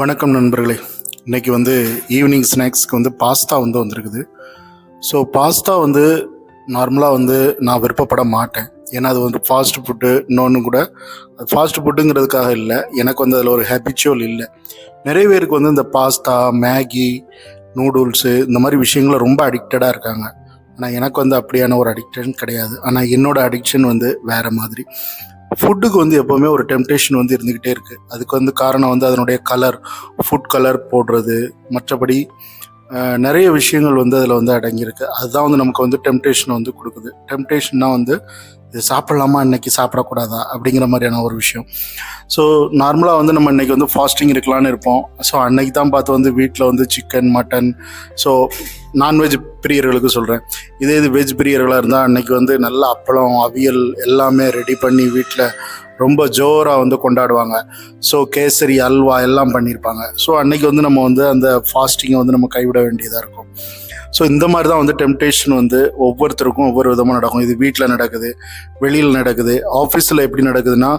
வணக்கம் நண்பர்களே. இன்றைக்கி ஈவினிங் ஸ்நாக்ஸ்க்கு பாஸ்தா வந்திருக்குது. ஸோ பாஸ்தா நார்மலாக நான் விருப்பப்பட மாட்டேன். ஏன்னா அது ஃபாஸ்ட் ஃபுட்டு. இன்னொன்று கூட அது ஃபாஸ்ட் ஃபுட்டுங்கிறதுக்காக இல்லை, எனக்கு அதில் ஒரு ஹேபிச்சுவல் இல்லை. நிறைய பேருக்கு இந்த பாஸ்தா, மேகி, நூடுல்ஸு இந்த மாதிரி விஷயங்கள ரொம்ப அடிக்டடாக இருக்காங்க. ஆனால் எனக்கு அப்படியான ஒரு அடிக்ஷன் கிடையாது. ஆனால் என்னோடய அடிக்ஷன் வேறு மாதிரி. ஃபுட்டுக்கு எப்போவுமே ஒரு டெம்டேஷன் இருந்துக்கிட்டே இருக்குது. அதுக்கு காரணம் அதனுடைய கலர், ஃபுட் கலர் போடுறது, மற்றபடி நிறைய விஷயங்கள் அதில் அடங்கியிருக்கு. அதுதான் நமக்கு டெம்டேஷன் கொடுக்குது. டெம்டேஷன்னா இது சாப்பிட்லாமா, இன்றைக்கி சாப்பிடக்கூடாதா அப்படிங்கிற மாதிரியான ஒரு விஷயம். ஸோ நார்மலாக நம்ம இன்றைக்கி ஃபாஸ்டிங் இருக்கலான்னு இருப்போம். ஸோ அன்றைக்கி தான் பார்த்து வீட்டில் சிக்கன், மட்டன், ஸோ நான்வெஜ் பிரியர்களுக்கு சொல்கிறேன். இது வெஜ் பிரியர்களாக இருந்தால் அன்றைக்கி நல்ல அப்பளம், அவியல் எல்லாமே ரெடி பண்ணி வீட்டில் ரொம்ப ஜோராக கொண்டாடுவாங்க. ஸோ கேசரி, அல்வா எல்லாம் பண்ணியிருப்பாங்க. ஸோ அன்றைக்கி நம்ம அந்த ஃபாஸ்டிங்கை நம்ம கைவிட வேண்டியதாக இருக்கும். ஸோ இந்த மாதிரி தான் டெம்டேஷன் ஒவ்வொருத்தருக்கும் ஒவ்வொரு விதமாக நடக்கும். இது வீட்டில் நடக்குது, வெளியில் நடக்குது, ஆஃபீஸில் எப்படி நடக்குதுன்னா,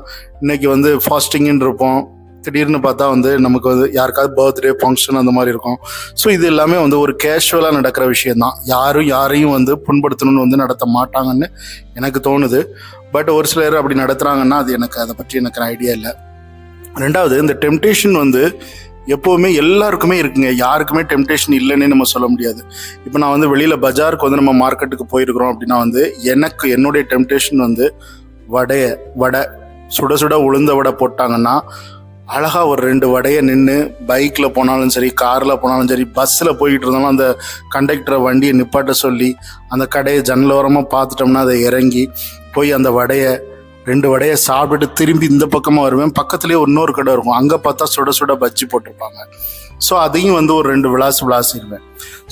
இன்றைக்கி ஃபாஸ்டிங்குன்னு இருப்போம். திடீர்னு பார்த்தா நமக்கு யாருக்காவது பர்த்டே ஃபங்க்ஷன் அந்த மாதிரி இருக்கும். ஸோ இது எல்லாமே ஒரு கேஷுவலாக நடக்கிற விஷயந்தான். யாரையும் புண்படுத்தணும்னு நடத்த மாட்டாங்கன்னு எனக்கு தோணுது. பட் ஒரு சிலர் அப்படி நடத்துகிறாங்கன்னா அது அதை பற்றி எனக்கு ஐடியா இல்லை. ரெண்டாவது, இந்த டெம்டேஷன் எப்போவுமே எல்லாருக்குமே இருக்குங்க. யாருக்குமே டெம்டேஷன் இல்லைன்னே நம்ம சொல்ல முடியாது. இப்போ நான் வெளியில் பஜாருக்கு நம்ம மார்க்கெட்டுக்கு போயிருக்கிறோம் அப்படின்னா எனக்கு என்னுடைய டெம்டேஷன் வடை சுட சுட உளுந்த வடை போட்டாங்கன்னா அழகாக ஒரு 2 வடையை நின்று பைக்கில் போனாலும் சரி, காரில் போனாலும் சரி, பஸ்ஸில் போய்கிட்டு இருந்தாலும் அந்த கண்டக்டரை வண்டியை நிப்பாட்ட சொல்லி அந்த கடையை ஜன்னலோரமாக பார்த்துட்டோம்னா அதை இறங்கி போய் அந்த 2 வடையை சாப்பிட்டுட்டு திரும்பி இந்த பக்கமாக வருவேன். பக்கத்துலேயே இன்னொரு கடை இருக்கும், அங்கே பார்த்தா சுட சுட பஜ்ஜி போட்டிருப்பாங்க. ஸோ அதையும் ஒரு 2 விளாசிடுவேன்.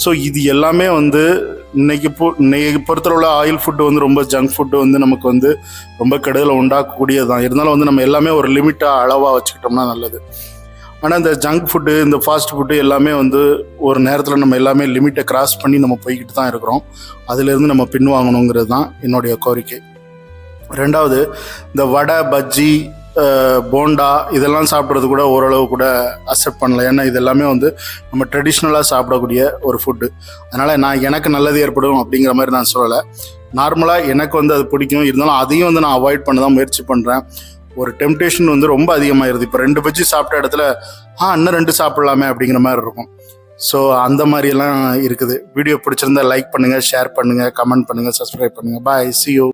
ஸோ இது எல்லாமே இன்னைக்கு பொறுத்தளவுல ஆயில் ஃபுட்டு ரொம்ப ஜங்க் ஃபுட்டு நமக்கு ரொம்ப கெடுதலை உண்டாக்கக்கூடியது தான். இருந்தாலும் நம்ம எல்லாமே ஒரு லிமிட்டாக அளவாக வச்சுக்கிட்டோம்னா நல்லது. ஆனால் இந்த ஜங்க் ஃபுட்டு, இந்த ஃபாஸ்ட் ஃபுட்டு எல்லாமே ஒரு நேரத்தில் நம்ம எல்லாமே லிமிட்டை கிராஸ் பண்ணி நம்ம போய்கிட்டு தான் இருக்கிறோம். அதிலேருந்து நம்ம பின்வாங்கணுங்கிறது தான் என்னுடைய கோரிக்கை. ரெண்டாவது, இந்த வடை, பஜ்ஜி, போண்டா இதெல்லாம் சாப்பிட்றது கூட ஓரளவு கூட அக்செப்ட் பண்ணல. ஏன்னா இது எல்லாமே நம்ம ட்ரெடிஷ்னலாக சாப்பிடக்கூடிய ஒரு ஃபுட்டு. அதனால் எனக்கு நல்லது ஏற்படும் அப்படிங்கிற மாதிரி நான் சொல்லலை. நார்மலாக எனக்கு அது பிடிக்கும். இருந்தாலும் அதையும் நான் அவாய்ட் பண்ண தான் முயற்சி பண்ணுறேன். ஒரு டெம்டேஷன் ரொம்ப அதிகமாகிடுது. இப்போ 2 பஜ்ஜி சாப்பிட்ட இடத்துல இன்னும் 2 சாப்பிட்லாமே அப்படிங்கிற மாதிரி இருக்கும். ஸோ அந்த மாதிரியெல்லாம் இருக்குது. வீடியோ பிடிச்சிருந்தா லைக் பண்ணுங்கள், ஷேர் பண்ணுங்கள், கமெண்ட் பண்ணுங்கள், சப்ஸ்கிரைப் பண்ணுங்கள். பாய், see you.